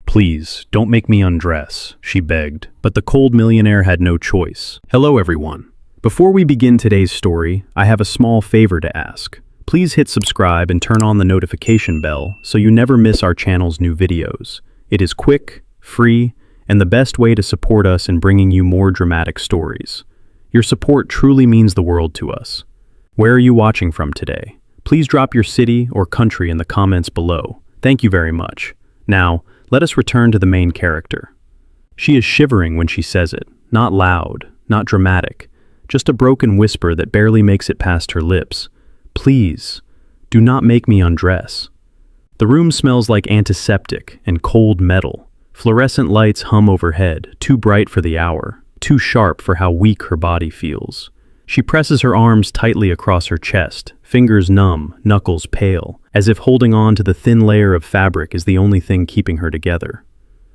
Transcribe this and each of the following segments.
"Please, don't make me undress," she begged, but the cold millionaire had no choice. Hello everyone. Before we begin today's story, I have a small favor to ask. Please hit subscribe and turn on the notification bell so you never miss our channel's new videos. It is quick, free, and the best way to support us in bringing you more dramatic stories. Your support truly means the world to us. Where are you watching from today? Please drop your city or country in the comments below. Thank you very much. Now, let us return to the main character. She is shivering when she says it, not loud, not dramatic, just a broken whisper that barely makes it past her lips. Please, do not make me undress. The room smells like antiseptic and cold metal. Fluorescent lights hum overhead, too bright for the hour, too sharp for how weak her body feels. She presses her arms tightly across her chest, fingers numb, knuckles pale, as if holding on to the thin layer of fabric is the only thing keeping her together.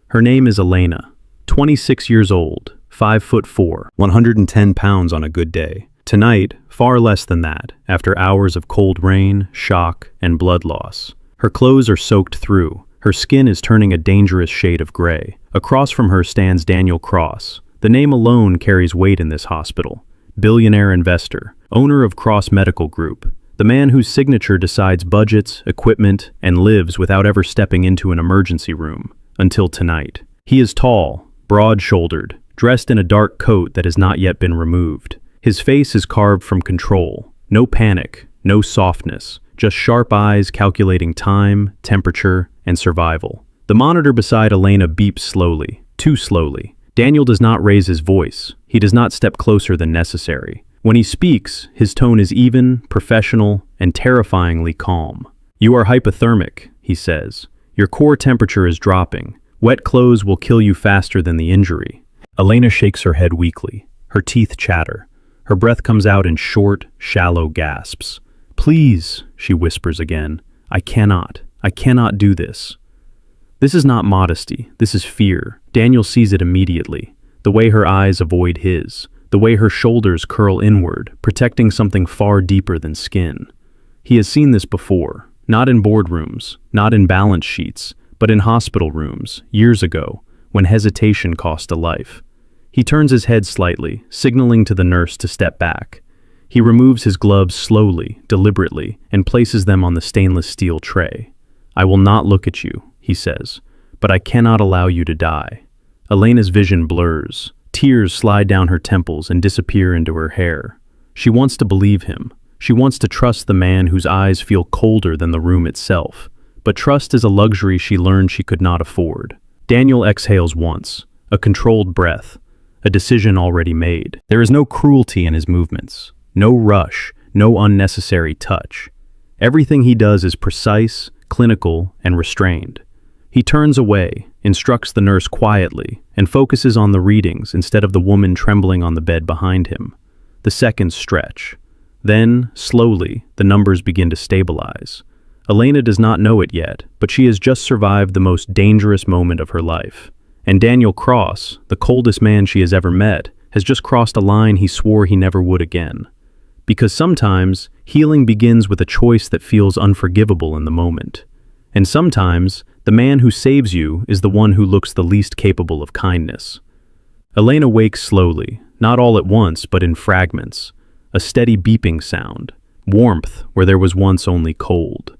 Her name is Elena, 26 years old, 5'4", 110 pounds on a good day. Tonight, far less than that, after hours of cold rain, shock, and blood loss. Her clothes are soaked through. Her skin is turning a dangerous shade of gray. Across from her stands Daniel Cross. The name alone carries weight in this hospital. Billionaire investor, owner of Cross Medical Group, the man whose signature decides budgets, equipment, and lives without ever stepping into an emergency room. Until tonight. He is tall, broad-shouldered, dressed in a dark coat that has not yet been removed. His face is carved from control. No panic, no softness, just sharp eyes calculating time, temperature, and survival. The monitor beside Elena beeps slowly, too slowly. Daniel does not raise his voice. He does not step closer than necessary. When he speaks, his tone is even, professional, and terrifyingly calm. "You are hypothermic," he says. "Your core temperature is dropping. Wet clothes will kill you faster than the injury." Elena shakes her head weakly. Her teeth chatter. Her breath comes out in short, shallow gasps. "Please," she whispers again. I cannot do this." This is not modesty, this is fear. Daniel sees it immediately. The way her eyes avoid his, the way her shoulders curl inward, protecting something far deeper than skin. He has seen this before, not in boardrooms, not in balance sheets, but in hospital rooms, years ago, when hesitation cost a life. He turns his head slightly, signaling to the nurse to step back. He removes his gloves slowly, deliberately, and places them on the stainless steel tray. "I will not look at you," he says, "but I cannot allow you to die." Elena's vision blurs. Tears slide down her temples and disappear into her hair. She wants to believe him. She wants to trust the man whose eyes feel colder than the room itself. But trust is a luxury she learned she could not afford. Daniel exhales once, a controlled breath, a decision already made. There is no cruelty in his movements, no rush, no unnecessary touch. Everything he does is precise, clinical, and restrained. He turns away, instructs the nurse quietly, and focuses on the readings instead of the woman trembling on the bed behind him. The seconds stretch. Then, slowly, the numbers begin to stabilize. Elena does not know it yet, but she has just survived the most dangerous moment of her life. And Daniel Cross, the coldest man she has ever met, has just crossed a line he swore he never would again. Because sometimes, healing begins with a choice that feels unforgivable in the moment. And sometimes, the man who saves you is the one who looks the least capable of kindness. Elena wakes slowly, not all at once, but in fragments. A steady beeping sound, warmth where there was once only cold.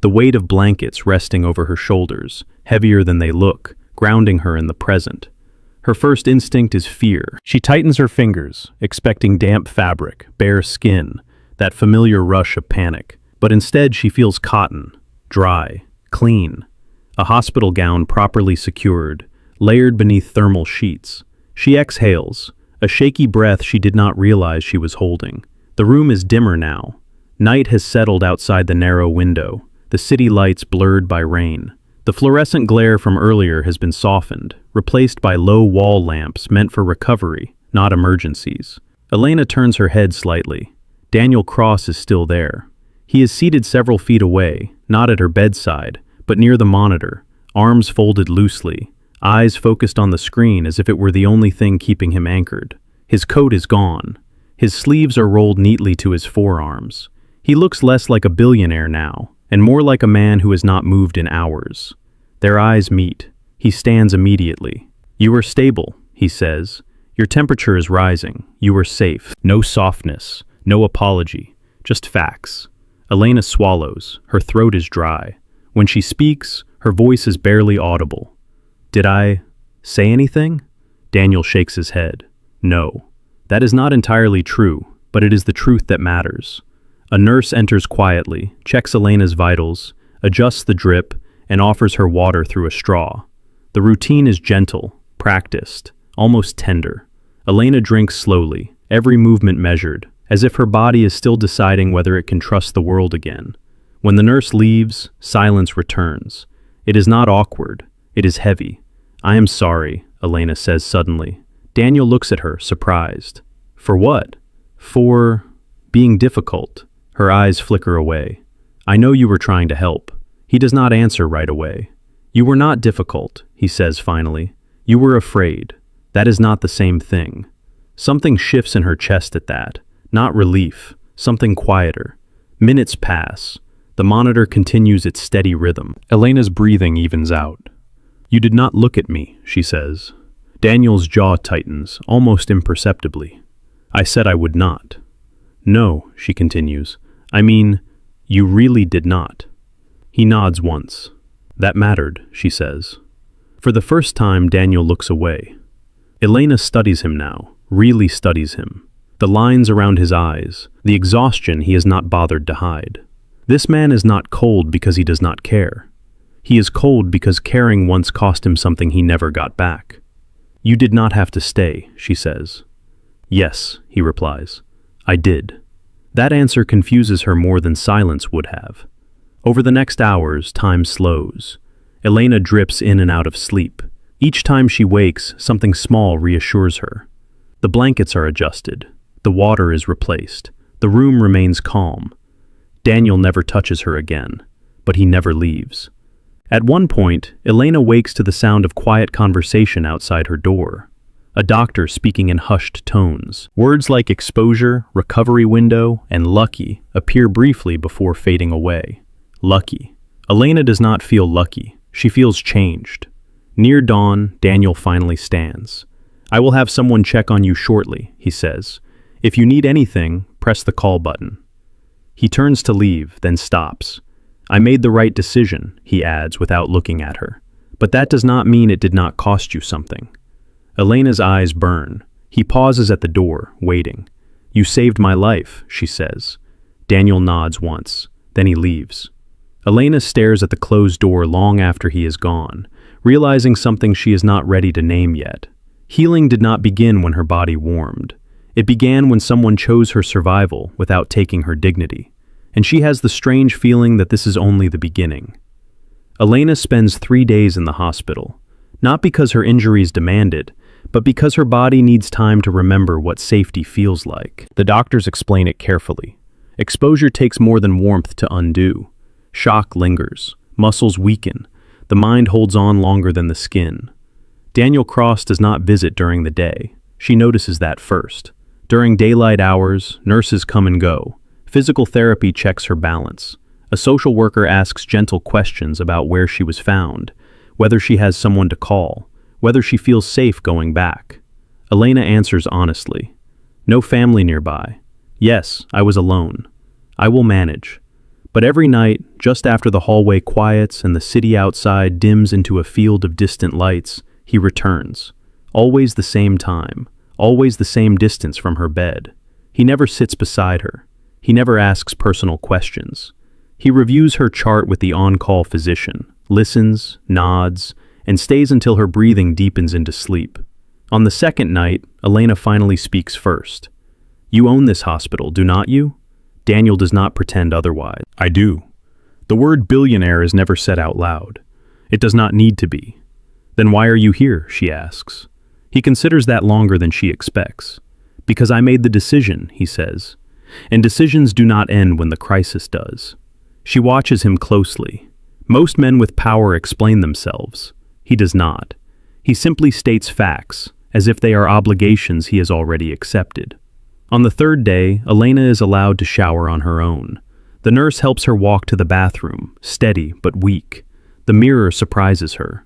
The weight of blankets resting over her shoulders, heavier than they look, grounding her in the present. Her first instinct is fear. She tightens her fingers, expecting damp fabric, bare skin, that familiar rush of panic. But instead she feels cotton, dry, clean. A hospital gown properly secured, layered beneath thermal sheets. She exhales, a shaky breath she did not realize she was holding. The room is dimmer now. Night has settled outside the narrow window, the city lights blurred by rain. The fluorescent glare from earlier has been softened, replaced by low wall lamps meant for recovery, not emergencies. Elena turns her head slightly. Daniel Cross is still there. He is seated several feet away, not at her bedside, but near the monitor, arms folded loosely, eyes focused on the screen as if it were the only thing keeping him anchored. His coat is gone. His sleeves are rolled neatly to his forearms. He looks less like a billionaire now, and more like a man who has not moved in hours. Their eyes meet. He stands immediately. "You are stable," he says. "Your temperature is rising. You are safe." No softness, no apology, just facts. Elena swallows. Her throat is dry. When she speaks, her voice is barely audible. "Did I say anything?" Daniel shakes his head. "No. That is not entirely true, but it is the truth that matters." A nurse enters quietly, checks Elena's vitals, adjusts the drip, and offers her water through a straw. The routine is gentle, practiced, almost tender. Elena drinks slowly, every movement measured, as if her body is still deciding whether it can trust the world again. When the nurse leaves, silence returns. It is not awkward, it is heavy. "I am sorry," Elena says suddenly. Daniel looks at her, surprised. "For what?" "For being difficult." Her eyes flicker away. "I know you were trying to help." He does not answer right away. "You were not difficult," he says finally. "You were afraid. That is not the same thing." Something shifts in her chest at that. Not relief, something quieter. Minutes pass. The monitor continues its steady rhythm. Elena's breathing evens out. "You did not look at me," she says. Daniel's jaw tightens, almost imperceptibly. "I said I would not." "No," she continues. "I mean, you really did not." He nods once. "That mattered," she says. For the first time, Daniel looks away. Elena studies him now, really studies him. The lines around his eyes, the exhaustion he has not bothered to hide. This man is not cold because he does not care. He is cold because caring once cost him something he never got back. "You did not have to stay," she says. "Yes," he replies. "I did." That answer confuses her more than silence would have. Over the next hours, time slows. Elena drips in and out of sleep. Each time she wakes, something small reassures her. The blankets are adjusted. The water is replaced. The room remains calm. Daniel never touches her again, but he never leaves. At one point, Elena wakes to the sound of quiet conversation outside her door. A doctor speaking in hushed tones. Words like exposure, recovery window, and lucky appear briefly before fading away. Lucky. Elena does not feel lucky. She feels changed. Near dawn, Daniel finally stands. "I will have someone check on you shortly," he says. "If you need anything, press the call button." He turns to leave, then stops. "I made the right decision," he adds without looking at her. "But that does not mean it did not cost you something." Elena's eyes burn. He pauses at the door, waiting. "You saved my life," she says. Daniel nods once, then he leaves. Elena stares at the closed door long after he is gone, realizing something she is not ready to name yet. Healing did not begin when her body warmed. It began when someone chose her survival without taking her dignity. And she has the strange feeling that this is only the beginning. Elena spends 3 days in the hospital, not because her injuries demand it, but because her body needs time to remember what safety feels like. The doctors explain it carefully. Exposure takes more than warmth to undo. Shock lingers, muscles weaken, the mind holds on longer than the skin. Daniel Cross does not visit during the day. She notices that first. During daylight hours, nurses come and go. Physical therapy checks her balance. A social worker asks gentle questions about where she was found, whether she has someone to call, whether she feels safe going back. Elena answers honestly. "No family nearby. Yes, I was alone. I will manage." But every night, just after the hallway quiets and the city outside dims into a field of distant lights, he returns. Always the same time, always the same distance from her bed. He never sits beside her. He never asks personal questions. He reviews her chart with the on-call physician, listens, nods, and stays until her breathing deepens into sleep. On the second night, Elena finally speaks first. "You own this hospital, do not you?" Daniel does not pretend otherwise. "I do." The word billionaire is never said out loud. It does not need to be. "Then why are you here?" she asks. He considers that longer than she expects. "Because I made the decision," he says. And decisions do not end when the crisis does. She watches him closely. Most men with power explain themselves. He does not. He simply states facts, as if they are obligations he has already accepted. On the third day, Elena is allowed to shower on her own. The nurse helps her walk to the bathroom, steady but weak. The mirror surprises her.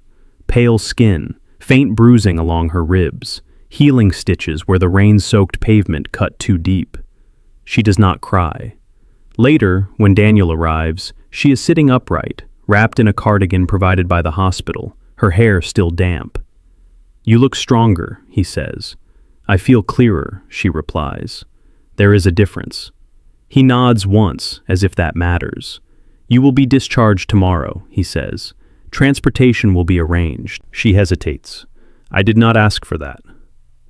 pale skin, faint bruising along her ribs, healing stitches where the rain-soaked pavement cut too deep. She does not cry. Later, when Daniel arrives, she is sitting upright, wrapped in a cardigan provided by the hospital, her hair still damp. "You look stronger," he says. "I feel clearer," she replies. "There is a difference." He nods once, as if that matters. "You will be discharged tomorrow," he says. "Transportation will be arranged." She hesitates. "I did not ask for that."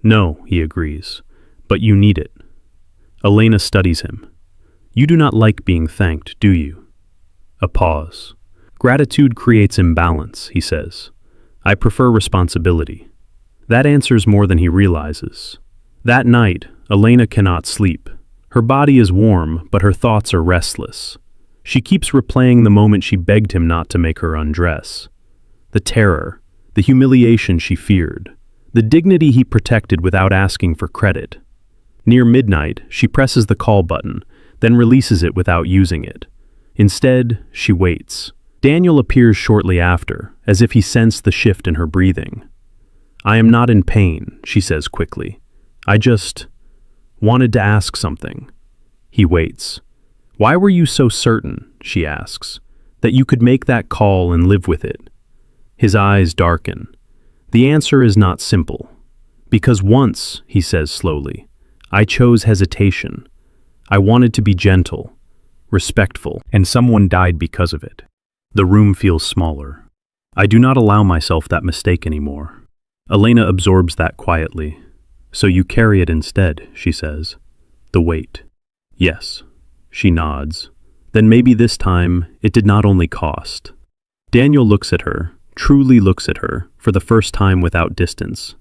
"No," he agrees. "But you need it." Elena studies him. "You do not like being thanked, do you?" A pause. "Gratitude creates imbalance," he says. "I prefer responsibility." That answers more than he realizes. That night, Elena cannot sleep. Her body is warm, but her thoughts are restless. She keeps replaying the moment she begged him not to make her undress. The terror, the humiliation she feared, the dignity he protected without asking for credit. Near midnight, she presses the call button, then releases it without using it. Instead, she waits. Daniel appears shortly after, as if he sensed the shift in her breathing. "I am not in pain," she says quickly. "I just wanted to ask something." He waits. "Why were you so certain," she asks, "that you could make that call and live with it?" His eyes darken. The answer is not simple. "Because once," he says slowly, "I chose hesitation. I wanted to be gentle, respectful, and someone died because of it." The room feels smaller. "I do not allow myself that mistake anymore." Elena absorbs that quietly. "So you carry it instead," she says. "The weight." "Yes." She nods. "Then maybe this time it did not only cost." Daniel looks at her, truly looks at her, for the first time without distance.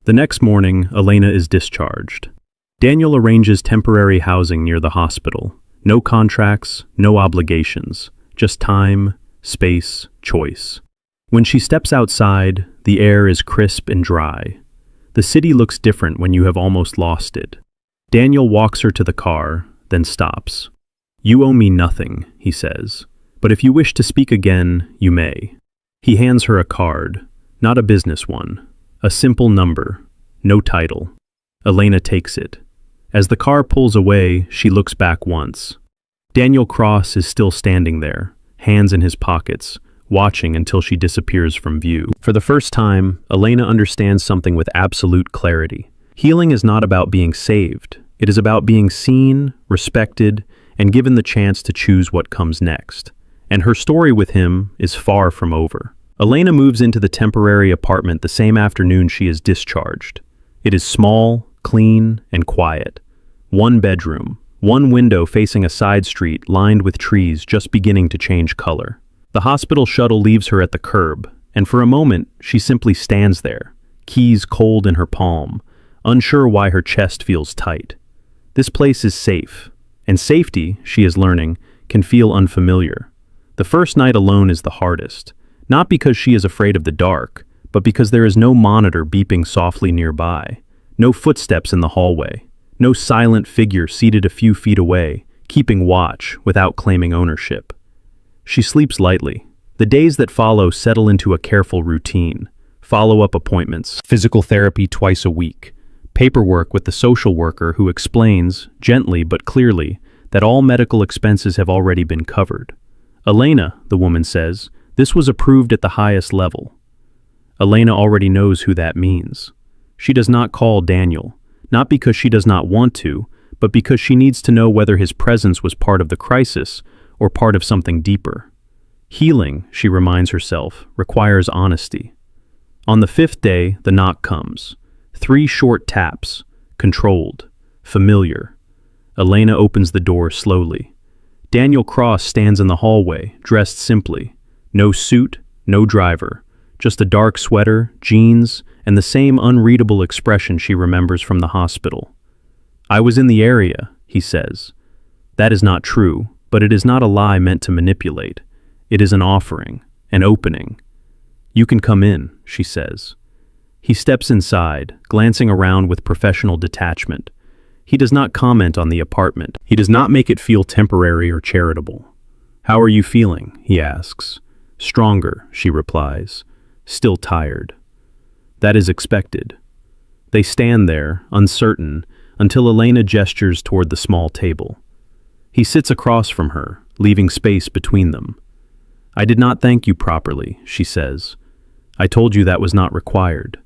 The next morning, Elena is discharged. Daniel arranges temporary housing near the hospital. No contracts, no obligations, just time, space, choice. When she steps outside, the air is crisp and dry. The city looks different when you have almost lost it. Daniel walks her to the car, then stops. "You owe me nothing," he says, "but if you wish to speak again, you may." He hands her a card, not a business one, a simple number, no title. Elena takes it. As the car pulls away, she looks back once. Daniel Cross is still standing there, hands in his pockets, watching until she disappears from view. For the first time, Elena understands something with absolute clarity. Healing is not about being saved. It is about being seen, respected, and given the chance to choose what comes next. And her story with him is far from over. Elena moves into the temporary apartment the same afternoon she is discharged. It is small, clean, and quiet. One bedroom, one window facing a side street lined with trees just beginning to change color. The hospital shuttle leaves her at the curb, and for a moment, she simply stands there, keys cold in her palm, unsure why her chest feels tight. This place is safe, and safety, she is learning, can feel unfamiliar. The first night alone is the hardest, not because she is afraid of the dark, but because there is no monitor beeping softly nearby, no footsteps in the hallway, no silent figure seated a few feet away, keeping watch without claiming ownership. She sleeps lightly. The days that follow settle into a careful routine. Follow-up appointments, physical therapy twice a week, paperwork with the social worker who explains, gently but clearly, that all medical expenses have already been covered. "Elena," the woman says, "this was approved at the highest level." Elena already knows who that means. She does not call Daniel, not because she does not want to, but because she needs to know whether his presence was part of the crisis or part of something deeper. Healing, she reminds herself, requires honesty. On the fifth day, the knock comes. 3 short taps, controlled, familiar. Elena opens the door slowly. Daniel Cross stands in the hallway, dressed simply. No suit, no driver, just a dark sweater, jeans, and the same unreadable expression she remembers from the hospital. "I was in the area," he says. That is not true, but it is not a lie meant to manipulate. It is an offering, an opening. "You can come in," she says. He steps inside, glancing around with professional detachment. He does not comment on the apartment. He does not make it feel temporary or charitable. "How are you feeling?" he asks. "Stronger," she replies. still tired. That is expected. They stand there, uncertain, until Elena gestures toward the small table. He sits across from her, leaving space between them. "I did not thank you properly," she says. "I told you that was not required."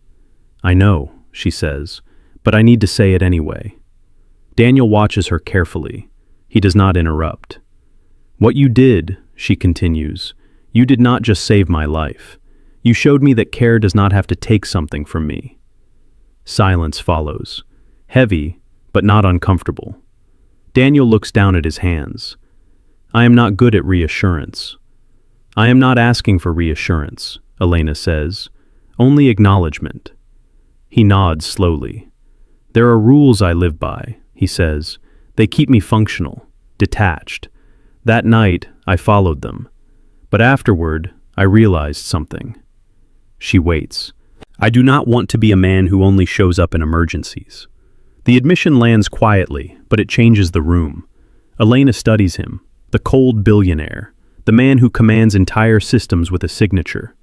"I know," she says, "but I need to say it anyway." Daniel watches her carefully. He does not interrupt. "What you did," she continues, "you did not just save my life. You showed me that care does not have to take something from me." Silence follows, heavy, but not uncomfortable. Daniel looks down at his hands. "I am not good at reassurance." "I am not asking for reassurance," Elena says, "only acknowledgement." He nods slowly. "There are rules I live by," he says. "They keep me functional, detached. That night, I followed them. But afterward, I realized something." She waits. "I do not want to be a man who only shows up in emergencies." The admission lands quietly, but it changes the room. Elena studies him, the cold billionaire, the man who commands entire systems with a signature.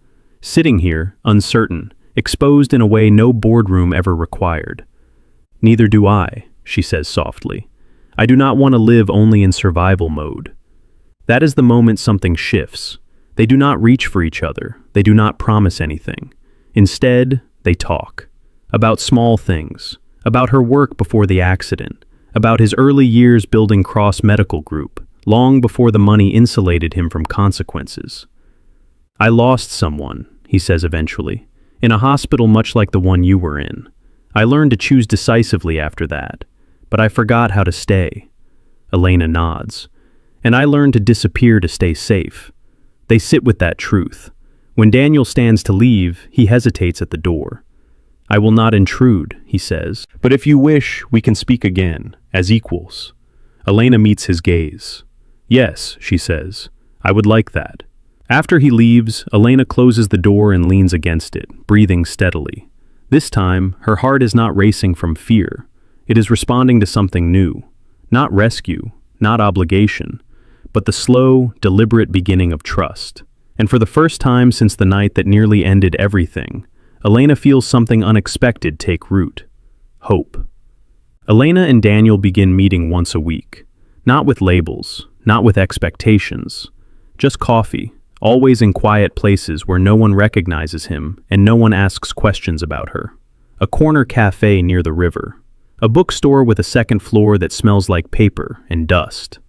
Sitting here, uncertain, exposed in a way no boardroom ever required. "Neither do I," she says softly. "I do not want to live only in survival mode." That is the moment something shifts. They do not reach for each other. They do not promise anything. Instead, they talk. About small things. About her work before the accident. About his early years building Cross Medical Group, long before the money insulated him from consequences. "I lost someone," he says eventually, "in a hospital much like the one you were in. I learned to choose decisively after that, but I forgot how to stay." Elena nods. "And I learned to disappear to stay safe." They sit with that truth. When Daniel stands to leave, he hesitates at the door. "I will not intrude," he says, "but if you wish, we can speak again, as equals." Elena meets his gaze. "Yes," she says, "I would like that." After he leaves, Elena closes the door and leans against it, breathing steadily. This time, her heart is not racing from fear. It is responding to something new. Not rescue, not obligation, but the slow, deliberate beginning of trust. And for the first time since the night that nearly ended everything, Elena feels something unexpected take root. Hope. Elena and Daniel begin meeting once a week. Not with labels, not with expectations. Just coffee, always in quiet places where no one recognizes him and no one asks questions about her. A corner cafe near the river. A bookstore with a second floor that smells like paper and dust.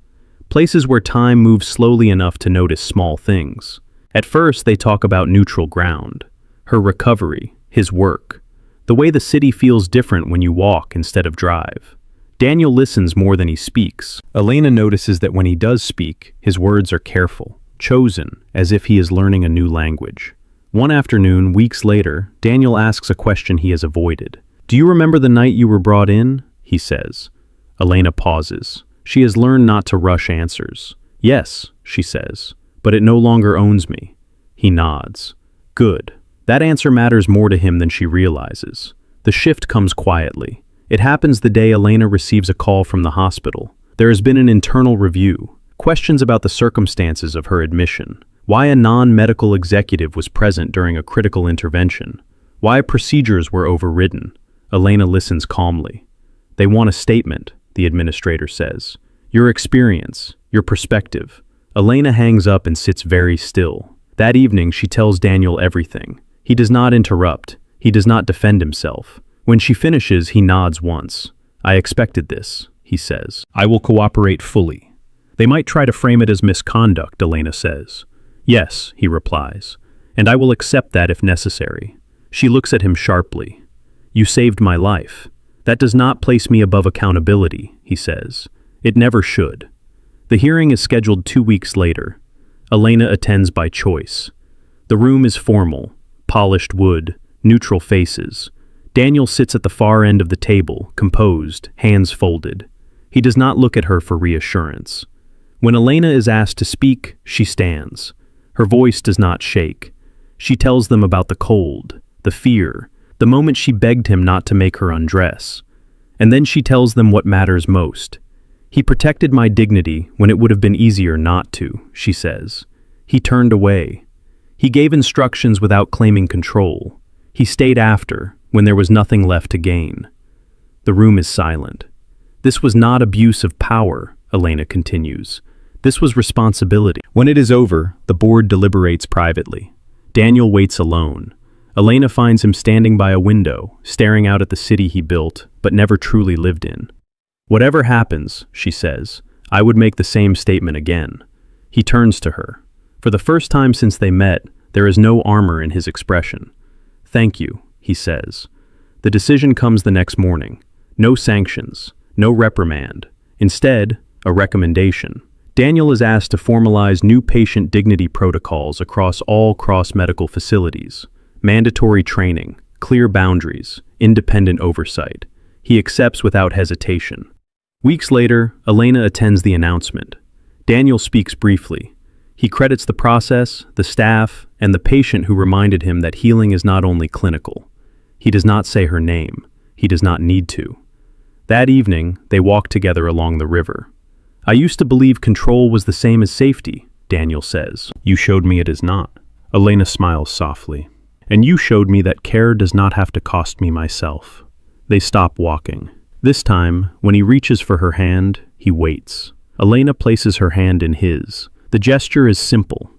Places where time moves slowly enough to notice small things. At first, they talk about neutral ground. Her recovery, his work. The way the city feels different when you walk instead of drive. Daniel listens more than he speaks. Elena notices that when he does speak, his words are careful, chosen, as if he is learning a new language. One afternoon, weeks later, Daniel asks a question he has avoided. "Do you remember the night you were brought in?" he says. Elena pauses. She has learned not to rush answers. "Yes," she says, "but it no longer owns me." He nods. Good. That answer matters more to him than she realizes. The shift comes quietly. It happens the day Elena receives a call from the hospital. There has been an internal review. Questions about the circumstances of her admission. Why a non-medical executive was present during a critical intervention. Why procedures were overridden. Elena listens calmly. "They want a statement," the administrator says. "Your experience, your perspective." Elena hangs up and sits very still. That evening, she tells Daniel everything. He does not interrupt. He does not defend himself. When she finishes, he nods once. "I expected this," he says. "I will cooperate fully." "They might try to frame it as misconduct," Elena says. "Yes," he replies, "and I will accept that if necessary." She looks at him sharply. "You saved my life. That does not place me above accountability," he says. "It never should." The hearing is scheduled 2 weeks later. Elena attends by choice. The room is formal, polished wood, neutral faces. Daniel sits at the far end of the table, composed, hands folded. He does not look at her for reassurance. When Elena is asked to speak, she stands. Her voice does not shake. She tells them about the cold, the fear, the moment she begged him not to make her undress. And then she tells them what matters most. "He protected my dignity when it would have been easier not to," she says. "He turned away. He gave instructions without claiming control. He stayed after, when there was nothing left to gain. The room is silent. This was not abuse of power, Elena continues. This was responsibility. When it is over, the board deliberates privately. Daniel waits alone. Elena finds him standing by a window, staring out at the city he built, but never truly lived in. Whatever happens, she says, I would make the same statement again. He turns to her. For the first time since they met, there is no armor in his expression. Thank you, he says. The decision comes the next morning. No sanctions, no reprimand. Instead, a recommendation. Daniel is asked to formalize new patient dignity protocols across all cross-medical facilities. Mandatory training, clear boundaries, independent oversight. He accepts without hesitation. Weeks later, Elena attends the announcement. Daniel speaks briefly. He credits the process, the staff, and the patient who reminded him that healing is not only clinical. He does not say her name. He does not need to. That evening, they walk together along the river. I used to believe control was the same as safety, Daniel says. You showed me it is not. Elena smiles softly. And you showed me that care does not have to cost me myself. They stop walking. This time, when he reaches for her hand, he waits. Elena places her hand in his. The gesture is simple,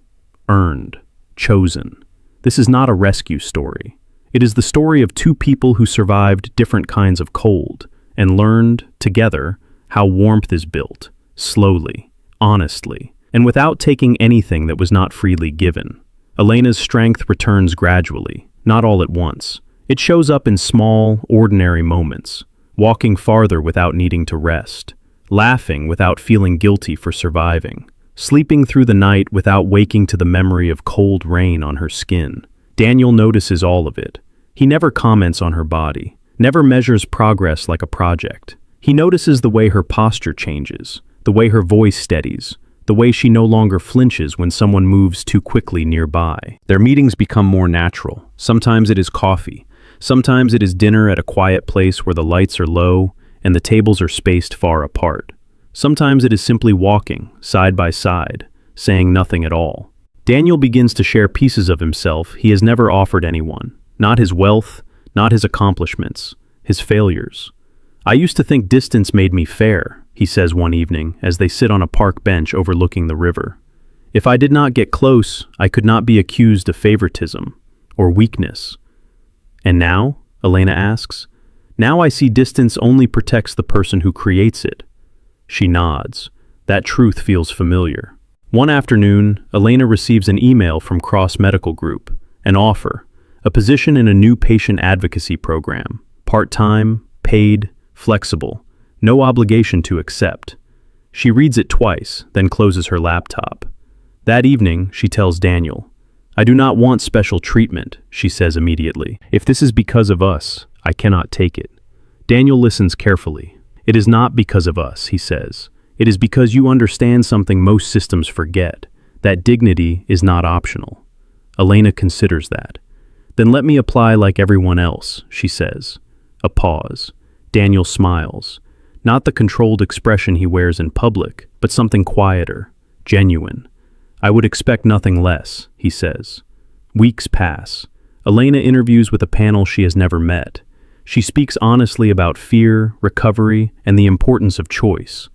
earned, chosen. This is not a rescue story. It is the story of two people who survived different kinds of cold and learned, together, how warmth is built, slowly, honestly, and without taking anything that was not freely given. Elena's strength returns gradually, not all at once. It shows up in small, ordinary moments, walking farther without needing to rest, laughing without feeling guilty for surviving, sleeping through the night without waking to the memory of cold rain on her skin. Daniel notices all of it. He never comments on her body, never measures progress like a project. He notices the way her posture changes, the way her voice steadies, the way she no longer flinches when someone moves too quickly nearby. Their meetings become more natural. Sometimes it is coffee. Sometimes it is dinner at a quiet place where the lights are low and the tables are spaced far apart. Sometimes it is simply walking, side by side, saying nothing at all. Daniel begins to share pieces of himself he has never offered anyone. Not his wealth, not his accomplishments, his failures. I used to think distance made me fair, he says one evening as they sit on a park bench overlooking the river. If I did not get close, I could not be accused of favoritism or weakness. And now, Elena asks, now I see distance only protects the person who creates it. She nods. That truth feels familiar. One afternoon, Elena receives an email from Cross Medical Group, an offer, a position in a new patient advocacy program, part-time, paid, flexible, no obligation to accept. She reads it twice, then closes her laptop. That evening, she tells Daniel, I do not want special treatment, she says immediately. If this is because of us, I cannot take it. Daniel listens carefully. It is not because of us, he says. It is because you understand something most systems forget, that dignity is not optional. Elena considers that. Then let me apply like everyone else, she says. A pause. Daniel smiles. Not the controlled expression he wears in public, but something quieter, genuine. I would expect nothing less, he says. Weeks pass. Elena interviews with a panel she has never met. She speaks honestly about fear, recovery, and the importance of choice.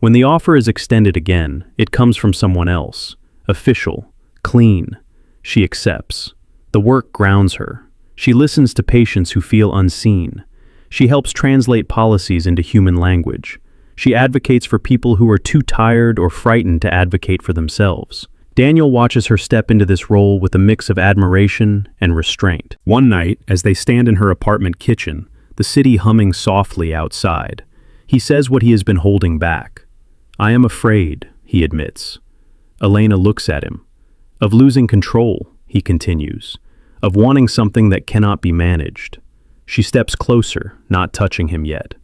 When the offer is extended again, it comes from someone else. Official, clean. She accepts. The work grounds her. She listens to patients who feel unseen. She helps translate policies into human language. She advocates for people who are too tired or frightened to advocate for themselves. Daniel watches her step into this role with a mix of admiration and restraint. One night, as they stand in her apartment kitchen, the city humming softly outside, he says what he has been holding back. I am afraid, he admits. Elena looks at him. Of losing control, he continues. Of wanting something that cannot be managed. She steps closer, not touching him yet.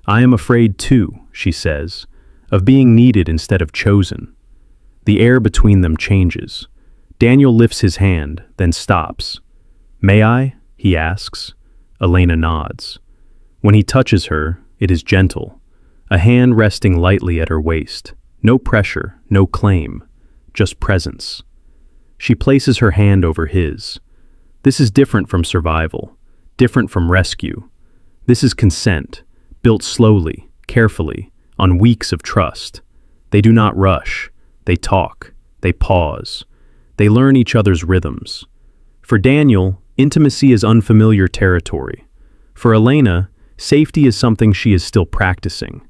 I am afraid too, she says, of being needed instead of chosen. The air between them changes. Daniel lifts his hand, then stops. May I? He asks. Elena nods. When he touches her, it is gentle, a hand resting lightly at her waist. No pressure, no claim, just presence. She places her hand over his. This is different from survival, different from rescue. This is consent, built slowly, carefully, on weeks of trust. They do not rush. They talk. They pause. They learn each other's rhythms. For Daniel, intimacy is unfamiliar territory. For Elena, safety is something she is still practicing.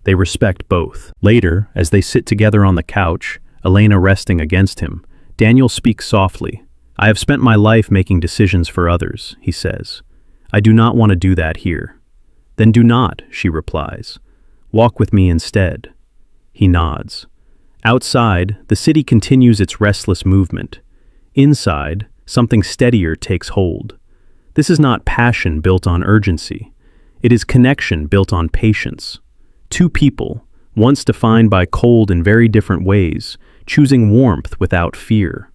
They respect both. Later, as they sit together on the couch, Elena resting against him, Daniel speaks softly. "I have spent my life making decisions for others," he says. "I do not want to do that here." "Then do not," she replies. "Walk with me instead." He nods. Outside, the city continues its restless movement. Inside, something steadier takes hold. This is not passion built on urgency. It is connection built on patience. Two people, once defined by cold in very different ways, choosing warmth without fear.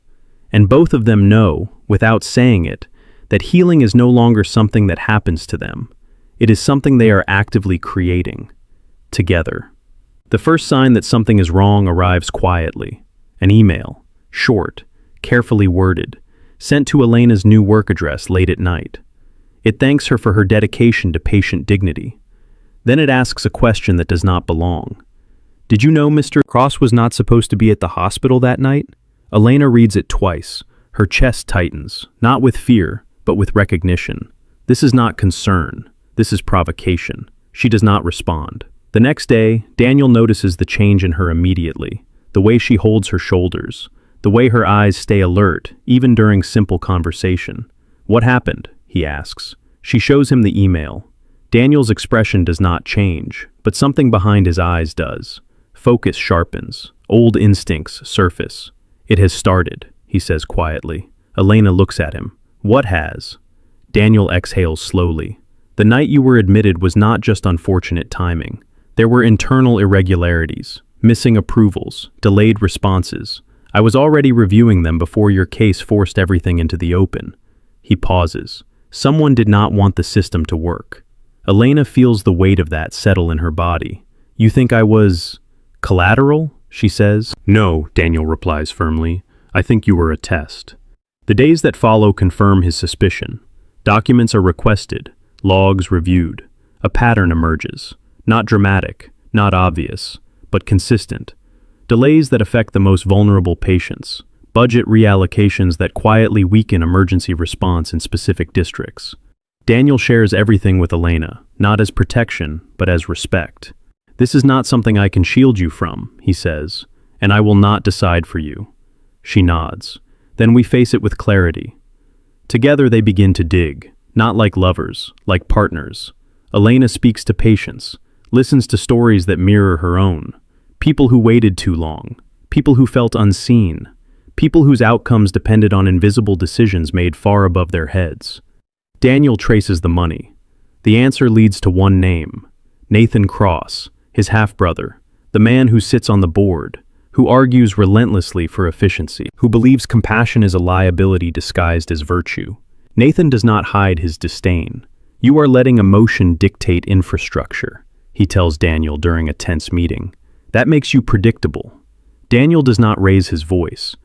And both of them know, without saying it, that healing is no longer something that happens to them. It is something they are actively creating, together. The first sign that something is wrong arrives quietly. An email, short, carefully worded, sent to Elena's new work address late at night. It thanks her for her dedication to patient dignity. Then it asks a question that does not belong. "Did you know Mr. Cross was not supposed to be at the hospital that night?" Elena reads it twice. Her chest tightens, not with fear, but with recognition. This is not concern. This is provocation. She does not respond. The next day, Daniel notices the change in her immediately. The way she holds her shoulders. The way her eyes stay alert, even during simple conversation. "What happened?" he asks. She shows him the email. Daniel's expression does not change, but something behind his eyes does. Focus sharpens. Old instincts surface. "It has started," he says quietly. Elena looks at him. "What has?" Daniel exhales slowly. "The night you were admitted was not just unfortunate timing. There were internal irregularities, missing approvals, delayed responses. I was already reviewing them before your case forced everything into the open." He pauses. Someone did not want the system to work. Elena feels the weight of that settle in her body. "You think I was collateral?" she says. "No," Daniel replies firmly. "I think you were a test." The days that follow confirm his suspicion. Documents are requested, logs reviewed. A pattern emerges. Not dramatic, not obvious, but consistent. Delays that affect the most vulnerable patients. Budget reallocations that quietly weaken emergency response in specific districts. Daniel shares everything with Elena, not as protection, but as respect. "This is not something I can shield you from," he says, "and I will not decide for you." She nods. Then we face it with clarity. Together they begin to dig, not like lovers, like partners. Elena speaks to patients, listens to stories that mirror her own. People who waited too long, people who felt unseen, people whose outcomes depended on invisible decisions made far above their heads. Daniel traces the money. The answer leads to one name, Nathan Cross, his half-brother, the man who sits on the board, who argues relentlessly for efficiency, who believes compassion is a liability disguised as virtue. Nathan does not hide his disdain. "You are letting emotion dictate infrastructure," he tells Daniel during a tense meeting. "That makes you predictable." Daniel does not raise his voice.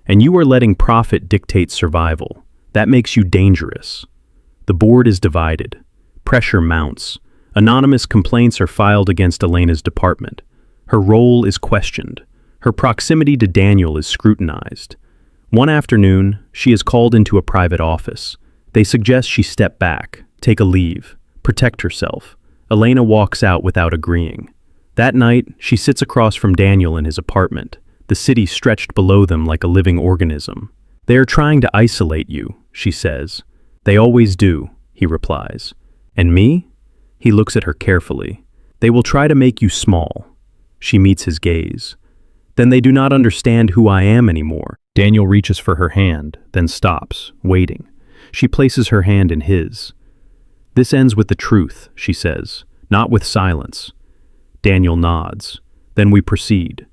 "And you are letting profit dictate survival. That makes you dangerous." The board is divided. Pressure mounts. Anonymous complaints are filed against Elena's department. Her role is questioned. Her proximity to Daniel is scrutinized. One afternoon, she is called into a private office. They suggest she step back, take a leave, protect herself. Elena walks out without agreeing. That night, she sits across from Daniel in his apartment, the city stretched below them like a living organism. "They are trying to isolate you," she says. "They always do," he replies. "And me?" He looks at her carefully. "They will try to make you small." She meets his gaze. "Then they do not understand who I am anymore." Daniel reaches for her hand, then stops, waiting. She places her hand in his. "This ends with the truth," she says, "not with silence." Daniel nods. Then we proceed.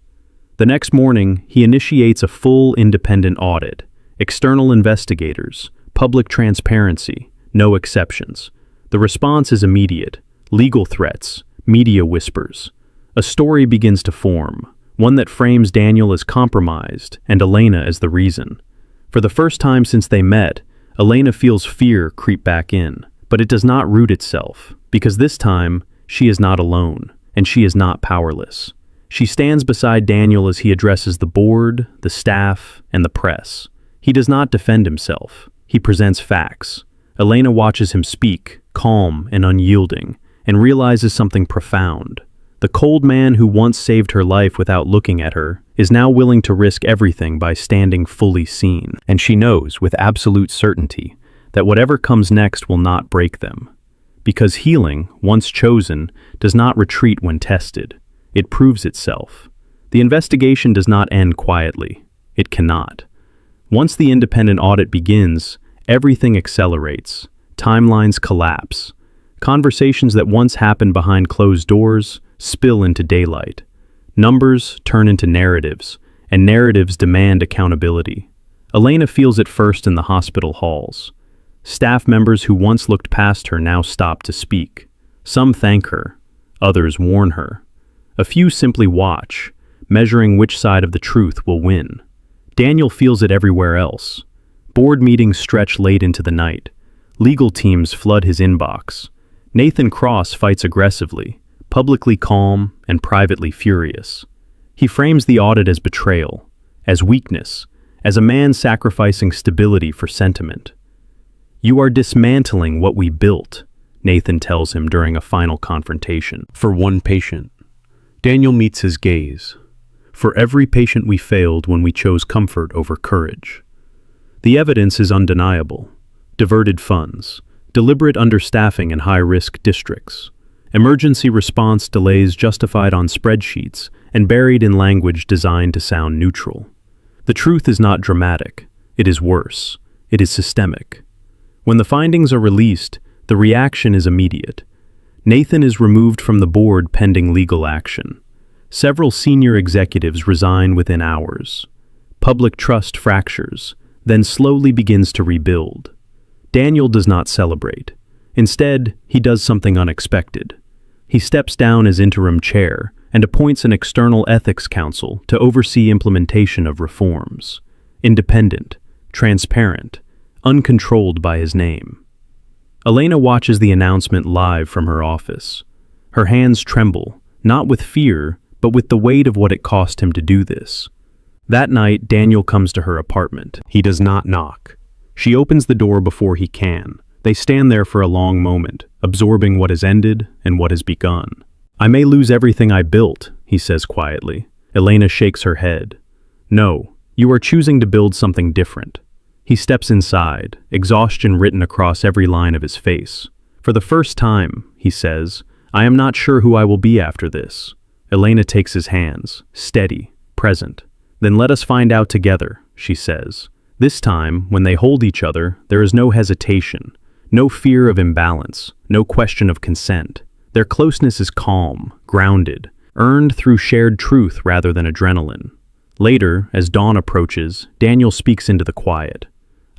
The next morning, he initiates a full independent audit. External investigators, public transparency, no exceptions. The response is immediate. Legal threats, media whispers. A story begins to form, one that frames Daniel as compromised and Elena as the reason. For the first time since they met, Elena feels fear creep back in, but it does not root itself, because this time, she is not alone, and she is not powerless. She stands beside Daniel as he addresses the board, the staff, and the press. He does not defend himself. He presents facts. Elena watches him speak, calm and unyielding, and realizes something profound. The cold man who once saved her life without looking at her is now willing to risk everything by standing fully seen. And she knows with absolute certainty that whatever comes next will not break them. Because healing, once chosen, does not retreat when tested. It proves itself. The investigation does not end quietly. It cannot. Once the independent audit begins, everything accelerates. Timelines collapse. Conversations that once happened behind closed doors spill into daylight. Numbers turn into narratives, and narratives demand accountability. Elena feels it first in the hospital halls. Staff members who once looked past her now stop to speak. Some thank her, others warn her. A few simply watch, measuring which side of the truth will win. Daniel feels it everywhere else. Board meetings stretch late into the night. Legal teams flood his inbox. Nathan Cross fights aggressively, publicly calm and privately furious. He frames the audit as betrayal, as weakness, as a man sacrificing stability for sentiment. "You are dismantling what we built," Nathan tells him during a final confrontation. For one patient, Daniel meets his gaze. For every patient we failed when we chose comfort over courage. The evidence is undeniable. Diverted funds, deliberate understaffing in high-risk districts, emergency response delays justified on spreadsheets and buried in language designed to sound neutral. The truth is not dramatic. It is worse. It is systemic. When the findings are released, the reaction is immediate. Nathan is removed from the board pending legal action. Several senior executives resign within hours. Public trust fractures, then slowly begins to rebuild. Daniel does not celebrate. Instead, he does something unexpected. He steps down as interim chair and appoints an external ethics council to oversee implementation of reforms. Independent, transparent, uncontrolled by his name. Elena watches the announcement live from her office. Her hands tremble, not with fear, but with the weight of what it cost him to do this. That night, Daniel comes to her apartment. He does not knock. She opens the door before he can. They stand there for a long moment, absorbing what has ended and what has begun. "I may lose everything I built," he says quietly. Elena shakes her head. "No, you are choosing to build something different." He steps inside, exhaustion written across every line of his face. "For the first time," he says, "I am not sure who I will be after this." Elena takes his hands, steady, present. "Then let us find out together," she says. This time, when they hold each other, there is no hesitation, no fear of imbalance, no question of consent. Their closeness is calm, grounded, earned through shared truth rather than adrenaline. Later, as dawn approaches, Daniel speaks into the quiet.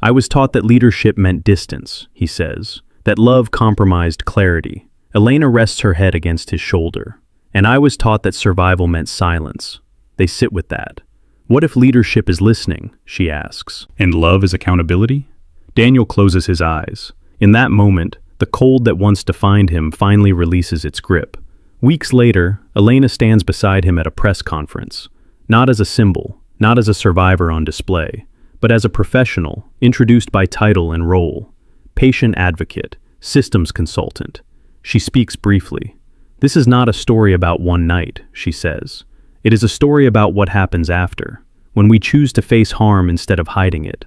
"I was taught that leadership meant distance," he says, "that love compromised clarity." Elena rests her head against his shoulder. "And I was taught that survival meant silence." They sit with that. "What if leadership is listening?" she asks. "And love is accountability?" Daniel closes his eyes. In that moment, the cold that once defined him finally releases its grip. Weeks later, Elena stands beside him at a press conference. Not as a symbol, not as a survivor on display, but as a professional, introduced by title and role. Patient advocate, systems consultant. She speaks briefly. "This is not a story about one night," she says. "It is a story about what happens after, when we choose to face harm instead of hiding it."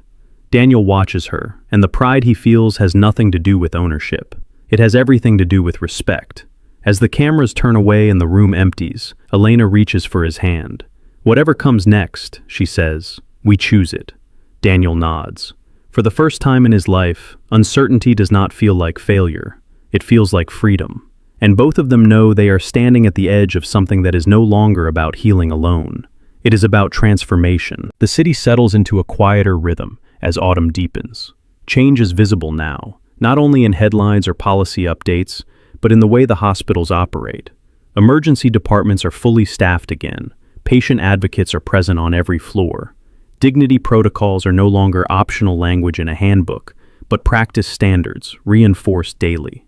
Daniel watches her, and the pride he feels has nothing to do with ownership. It has everything to do with respect. As the cameras turn away and the room empties, Elena reaches for his hand. "Whatever comes next," she says, "we choose it." Daniel nods. For the first time in his life, uncertainty does not feel like failure. It feels like freedom. And both of them know they are standing at the edge of something that is no longer about healing alone. It is about transformation. The city settles into a quieter rhythm as autumn deepens. Change is visible now, not only in headlines or policy updates, but in the way the hospitals operate. Emergency departments are fully staffed again. Patient advocates are present on every floor. Dignity protocols are no longer optional language in a handbook, but practice standards, reinforced daily.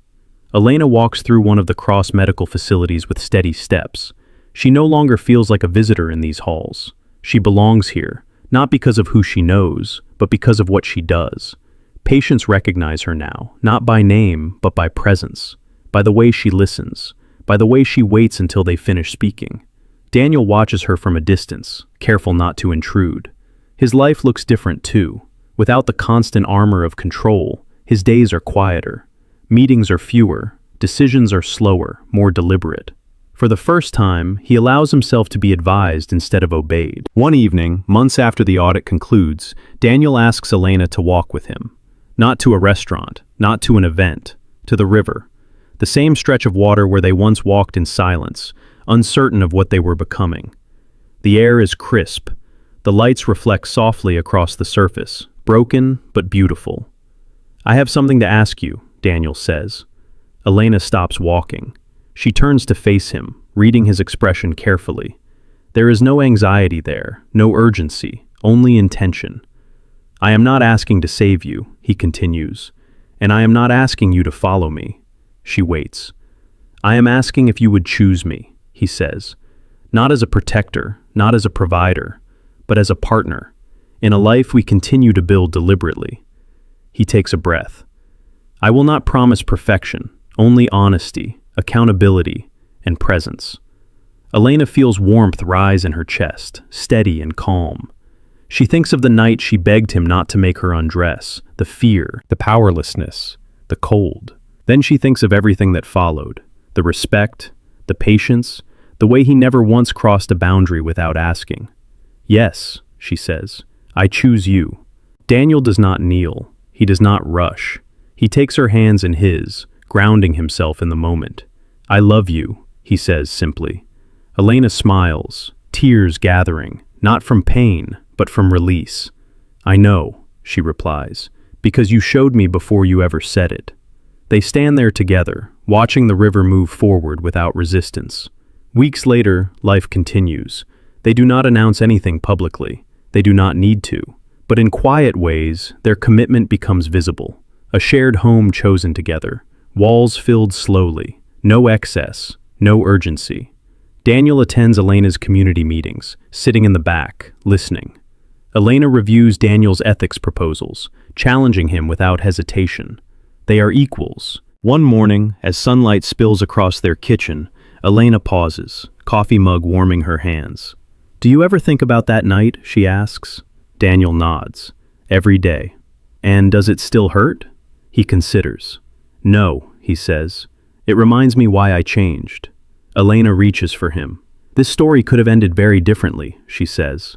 Elena walks through one of the Cross medical facilities with steady steps. She no longer feels like a visitor in these halls. She belongs here, not because of who she knows, but because of what she does. Patients recognize her now, not by name, but by presence, by the way she listens, by the way she waits until they finish speaking. Daniel watches her from a distance, careful not to intrude. His life looks different too. Without the constant armor of control, his days are quieter. Meetings are fewer, decisions are slower, more deliberate. For the first time, he allows himself to be advised instead of obeyed. One evening, months after the audit concludes, Daniel asks Elena to walk with him. Not to a restaurant, not to an event, to the river. The same stretch of water where they once walked in silence, uncertain of what they were becoming. The air is crisp. The lights reflect softly across the surface, broken but beautiful. "I have something to ask you," Daniel says. Elena stops walking. She turns to face him, reading his expression carefully. There is no anxiety there, no urgency, only intention. "I am not asking to save you," he continues, "and I am not asking you to follow me." She waits. "I am asking if you would choose me," he says. "Not as a protector, not as a provider, but as a partner, in a life we continue to build deliberately." He takes a breath. "I will not promise perfection, only honesty, accountability, and presence." Elena feels warmth rise in her chest, steady and calm. She thinks of the night she begged him not to make her undress, the fear, the powerlessness, the cold. Then she thinks of everything that followed, the respect, the patience, the way he never once crossed a boundary without asking. "Yes," she says, "I choose you." Daniel does not kneel. He does not rush. He takes her hands in his, grounding himself in the moment. "I love you," he says simply. Elena smiles, tears gathering, not from pain, but from release. "I know," she replies, "because you showed me before you ever said it." They stand there together, watching the river move forward without resistance. Weeks later, life continues. They do not announce anything publicly. They do not need to. But in quiet ways, their commitment becomes visible. A shared home chosen together. Walls filled slowly. No excess. No urgency. Daniel attends Elena's community meetings, sitting in the back, listening. Elena reviews Daniel's ethics proposals, challenging him without hesitation. They are equals. One morning, as sunlight spills across their kitchen, Elena pauses, coffee mug warming her hands. "Do you ever think about that night?" she asks. Daniel nods. "Every day." "And does it still hurt?" He considers. "No," he says. "It reminds me why I changed." Elena reaches for him. "This story could have ended very differently," she says.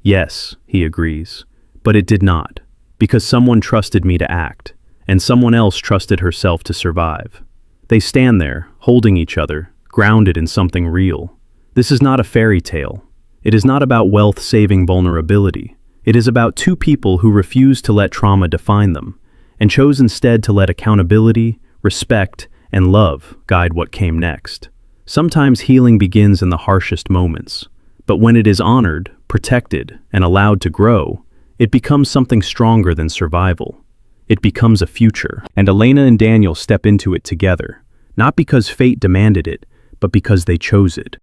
"Yes," he agrees. "But it did not, because someone trusted me to act, and someone else trusted herself to survive." They stand there, holding each other, grounded in something real. This is not a fairy tale. It is not about wealth saving vulnerability. It is about two people who refused to let trauma define them, and chose instead to let accountability, respect, and love guide what came next. Sometimes healing begins in the harshest moments, but when it is honored, protected, and allowed to grow, it becomes something stronger than survival. It becomes a future, and Elena and Daniel step into it together, not because fate demanded it, but because they chose it.